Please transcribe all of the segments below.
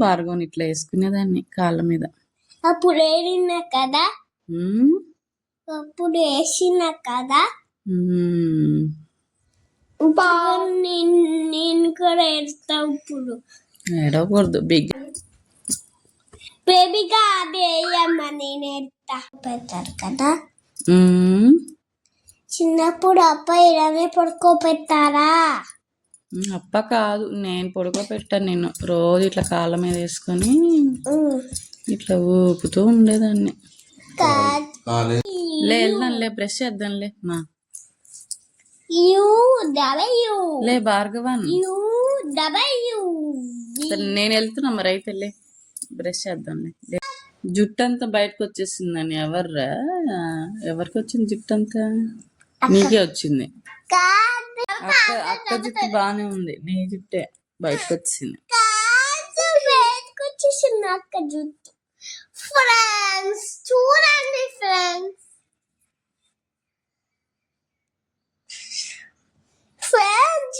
భార్గవని ఇట్లా వేసుకునేదాన్ని కాళ్ళ మీద. అప్పుడు వేసిన కదా, ఉమ్, అప్పుడు వేసిన కదా. నేను కూడా వేస్తా. ఇప్పుడు ఏడవకూడదు. బిగ్ బేబీగా అది వేయమ్మా, నేను వేస్తా. పెట్టారు కదా చిన్నప్పుడు అప్ప ఇలానే పడుకోబెట్టారా? అప్ప కాదు, నేను పడుకోబెట్టాను. నేను రోజు ఇట్లా కాళ్ళ మీద వేసుకొని ఇట్లా ఊపుతూ ఉండేదాన్ని. వెళ్దాంలే, బ్రష్ చేద్దాంలే మా. లే భార్గవన్, నేను వెళ్తున్నా మరి. అయితే లే, బ్రష్ చేద్దాంలే. జుట్టు అంతా బయటకు వచ్చేసిందని. ఎవరికి వచ్చింది జుట్టు అంతా? నీకే వచ్చింది. అక్క జుట్టు బానే ఉంది, నీ జుట్టే బయటకు వచ్చింది. అక్క జుట్టు ఫ్రెండ్స్ చూడండి, ఫ్రెండ్స్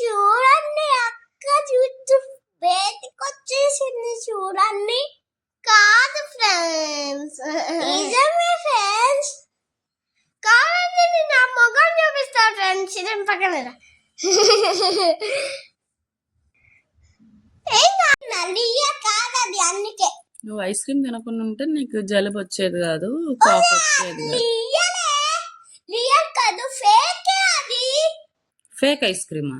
చూడండి, అక్క జుట్టు బయటకు వచ్చేసింది చూడండి. కాదు ఫ్రెండ్స్, నిజమే ఫ్రెండ్స్. కావాలంటే నేను నా మొగం చూపిస్తాను ఫ్రెండ్స్. నేను పక్కన కాదది. అందుకే నువ్వు ఐస్ క్రీమ్ తినకుండా ఉంటే నీకు జలుబు వచ్చేది కాదు, కాఫ్ వచ్చేది కాదు. ఫేక్ ఐస్ క్రీమా?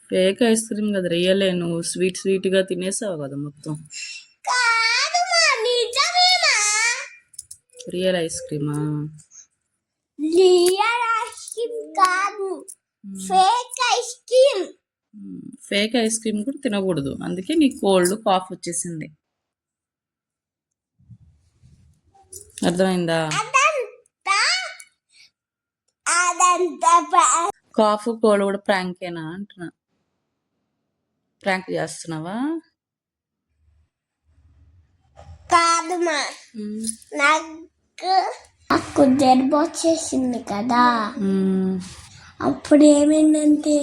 ఫేక్ ఐస్ క్రీమ్ కదా, రియలే. నువ్వు స్వీట్ స్వీట్ గా తినేసావు కదా మొత్తం. రియల్ ఐస్ క్రీమా? రియల్ ఐస్ క్రీమ్ కాదు, fake ice cream. Fake ice cream కూడా తినకూడదు, అందుకే నీకు కోల్డ్ కాఫ్ వచ్చేసింది. అర్థమైందా? కాఫ్ కోల్డ్ కూడా ప్రాంకేనా అంటున్నా. ప్రాంక్ చేస్తున్నావా? కాదు మా, నాకు జలుబు వచ్చేసింది కదా. అప్పుడు ఏమైందంటే